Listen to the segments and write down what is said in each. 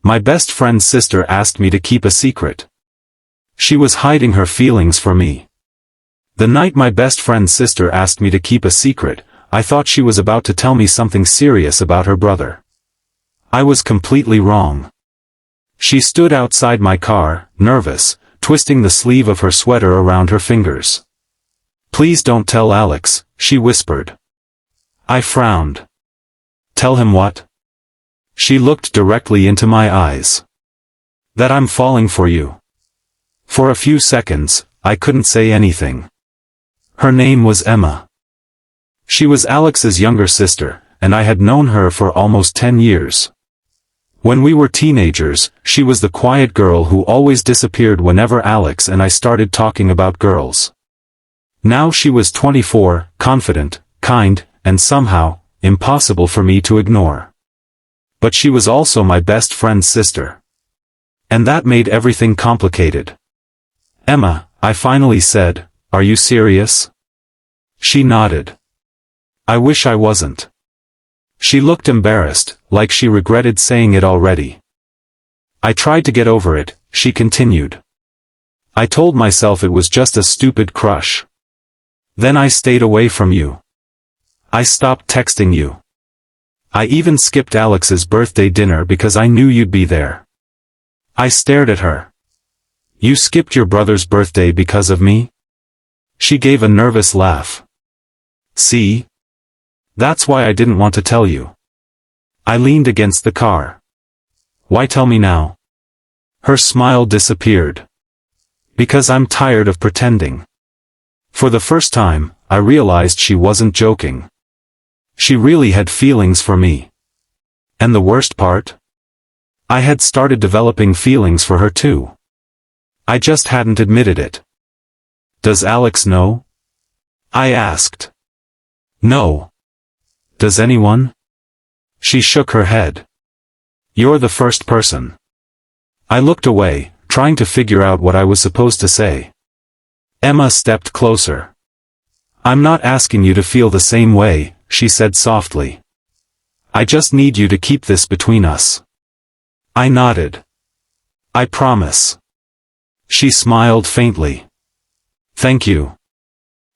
My best friend's sister asked me to keep a secret. She was hiding her feelings from me. The night my best friend's sister asked me to keep a secret, I thought she was about to tell me something serious about her brother. I was completely wrong. She stood outside my car, nervous, twisting the sleeve of her sweater around her fingers. "Please don't tell Alex," she whispered. I frowned. "Tell him what?" She looked directly into my eyes. "That I'm falling for you." For a few seconds, I couldn't say anything. Her name was Emma. She was Alex's younger sister, and I had known her for almost 10 years. When we were teenagers, she was the quiet girl who always disappeared whenever Alex and I started talking about girls. Now she was 24, confident, kind, and somehow, impossible for me to ignore. But she was also my best friend's sister. And that made everything complicated. "Emma," I finally said, "are you serious?" She nodded. "I wish I wasn't." She looked embarrassed, like she regretted saying it already. "I tried to get over it," she continued. "I told myself it was just a stupid crush. Then I stayed away from you. I stopped texting you. I even skipped Alex's birthday dinner because I knew you'd be there." I stared at her. "You skipped your brother's birthday because of me?" She gave a nervous laugh. "See? That's why I didn't want to tell you." I leaned against the car. "Why tell me now?" Her smile disappeared. "Because I'm tired of pretending." For the first time, I realized she wasn't joking. She really had feelings for me. And the worst part? I had started developing feelings for her too. I just hadn't admitted it. "Does Alex know?" I asked. "No. Does anyone?" She shook her head. "You're the first person." I looked away, trying to figure out what I was supposed to say. Emma stepped closer. "I'm not asking you to feel the same way," she said softly. "I just need you to keep this between us." I nodded. "I promise." She smiled faintly. "Thank you."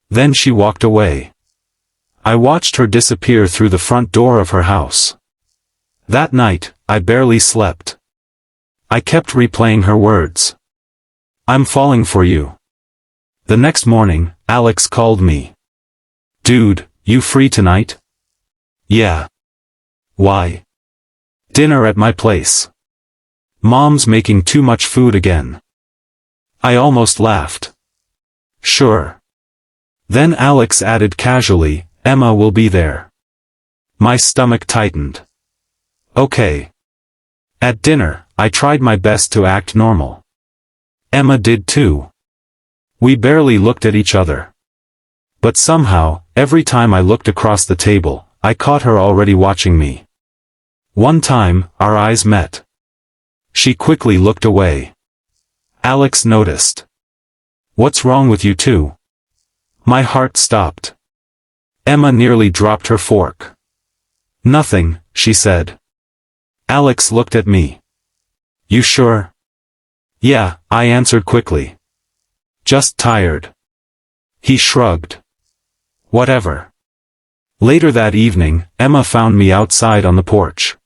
Then she walked away. I watched her disappear through the front door of her house. That night, I barely slept. I kept replaying her words. "I'm falling for you." The next morning, Alex called me. "Dude, you free tonight?" "Yeah." "Why?" "Dinner at my place. Mom's making too much food again." I almost laughed. "Sure." Then Alex added casually, "Emma will be there." My stomach tightened. Okay. At dinner, I tried my best to act normal. Emma did too. We barely looked at each other. But somehow, every time I looked across the table, I caught her already watching me. One time, our eyes met. She quickly looked away. Alex noticed. "What's wrong with you two?" My heart stopped. Emma nearly dropped her fork. "Nothing," she said. Alex looked at me. "You sure?" "Yeah," I answered quickly. "Just tired." He shrugged. "Whatever." Later that evening, Emma found me outside on the porch.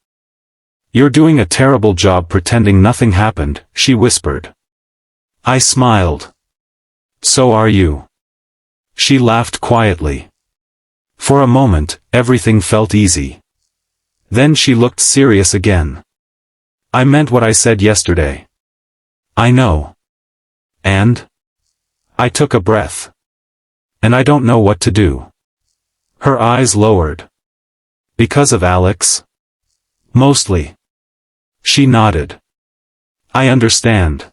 "You're doing a terrible job pretending nothing happened," she whispered. I smiled. "So are you." She laughed quietly. For a moment, everything felt easy. Then she looked serious again. "I meant what I said yesterday." "I know." "And?" I took a breath. "And I don't know what to do." Her eyes lowered. "Because of Alex?" "Mostly." She nodded. "I understand."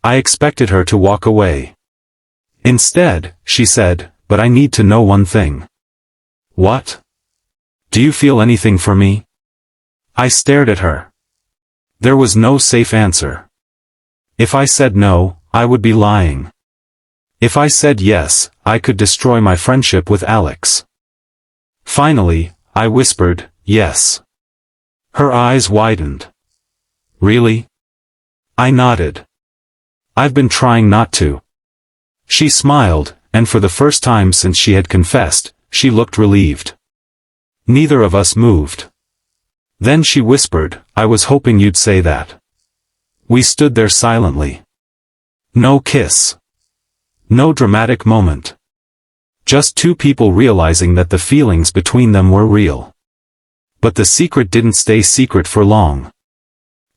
I expected her to walk away. Instead, she said, "But I need to know one thing." "What?" "Do you feel anything for me?" I stared at her. There was no safe answer. If I said no, I would be lying. If I said yes, I could destroy my friendship with Alex. Finally, I whispered, "Yes." Her eyes widened. Really? I nodded. I've been trying not to. She smiled, and for the first time since she had confessed, she looked relieved. Neither of us moved. Then she whispered, I was hoping you'd say that. We stood there silently. No kiss. No dramatic moment. Just two people realizing that the feelings between them were real. But the secret didn't stay secret for long.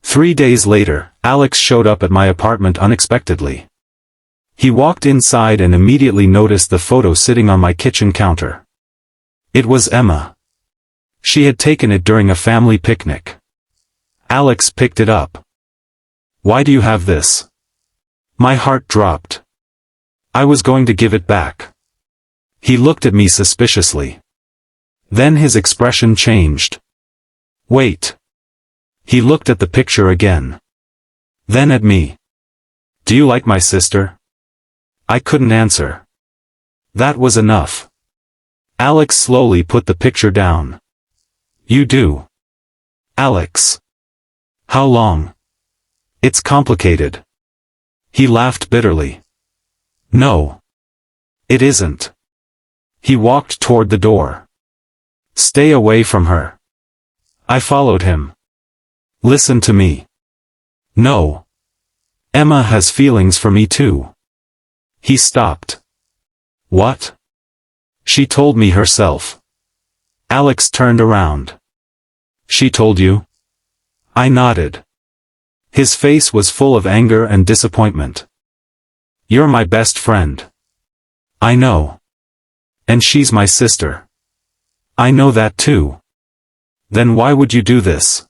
3 days later, Alex showed up at my apartment unexpectedly. He walked inside and immediately noticed the photo sitting on my kitchen counter. It was Emma. She had taken it during a family picnic. Alex picked it up. Why do you have this? My heart dropped. I was going to give it back. He looked at me suspiciously. Then his expression changed. Wait. He looked at the picture again. Then at me. Do you like my sister? I couldn't answer. That was enough. Alex slowly put the picture down. You do. Alex. How long? It's complicated. He laughed bitterly. No. It isn't. He walked toward the door. Stay away from her. I followed him. Listen to me. No. Emma has feelings for me too. He stopped. What? She told me herself. Alex turned around. She told you? I nodded. His face was full of anger and disappointment. You're my best friend. I know. And she's my sister. I know that too. Then why would you do this?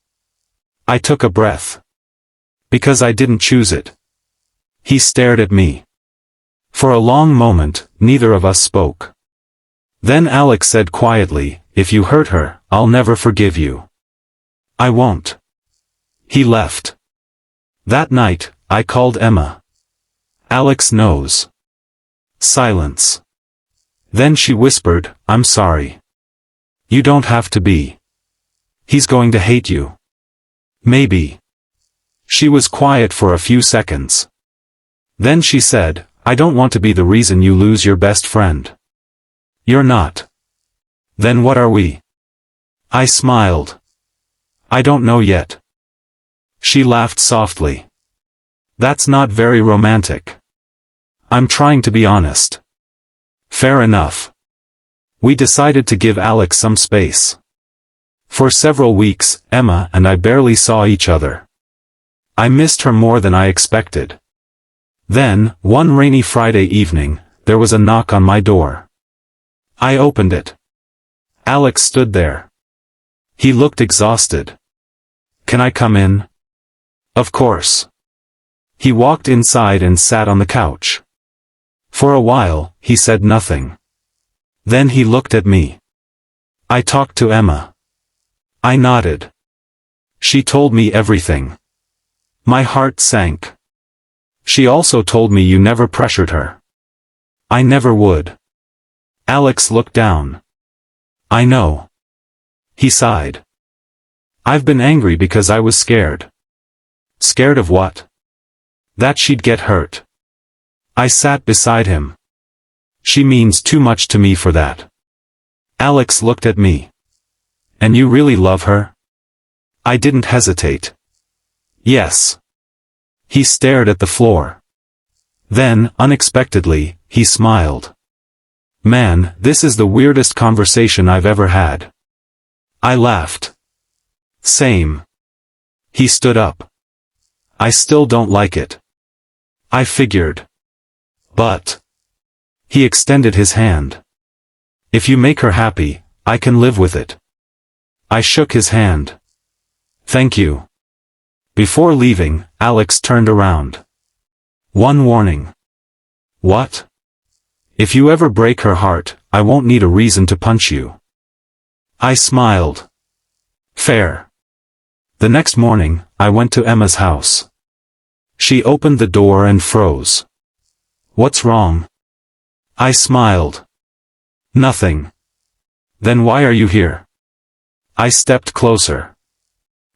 I took a breath. Because I didn't choose it. He stared at me. For a long moment, neither of us spoke. Then Alex said quietly, if you hurt her, I'll never forgive you. I won't. He left. That night, I called Emma. Alex knows. Silence. Then she whispered, I'm sorry. You don't have to be. He's going to hate you. Maybe. She was quiet for a few seconds. Then she said, I don't want to be the reason you lose your best friend. You're not. Then what are we? I smiled. I don't know yet. She laughed softly. That's not very romantic. I'm trying to be honest. Fair enough. We decided to give Alex some space. For several weeks, Emma and I barely saw each other. I missed her more than I expected. Then, one rainy Friday evening, there was a knock on my door. I opened it. Alex stood there. He looked exhausted. Can I come in? Of course. He walked inside and sat on the couch. For a while, he said nothing. Then he looked at me. I talked to Emma. I nodded. She told me everything. My heart sank. She also told me you never pressured her. I never would. Alex looked down. I know. He sighed. I've been angry because I was scared. Scared of what? That she'd get hurt. I sat beside him. She means too much to me for that. Alex looked at me. And you really love her? I didn't hesitate. Yes. He stared at the floor. Then, unexpectedly, he smiled. Man, this is the weirdest conversation I've ever had. I laughed. Same. He stood up. I still don't like it. I figured. But. He extended his hand. If you make her happy, I can live with it. I shook his hand. Thank you. Before leaving, Alex turned around. One warning. What? If you ever break her heart, I won't need a reason to punch you. I smiled. Fair. The next morning, I went to Emma's house. She opened the door and froze. What's wrong? I smiled. Nothing. Then why are you here? I stepped closer.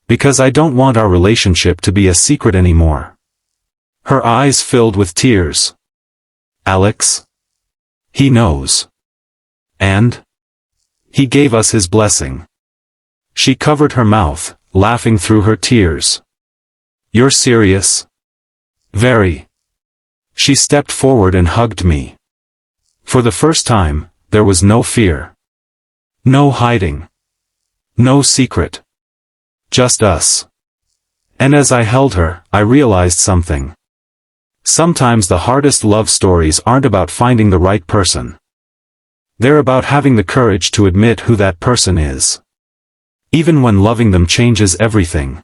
Because I don't want our relationship to be a secret anymore. Her eyes filled with tears. Alex? He knows. And? He gave us his blessing. She covered her mouth, laughing through her tears. You're serious? Very. She stepped forward and hugged me. For the first time, there was no fear. No hiding. No secret. Just us. And as I held her, I realized something. Sometimes the hardest love stories aren't about finding the right person. They're about having the courage to admit who that person is. Even when loving them changes everything.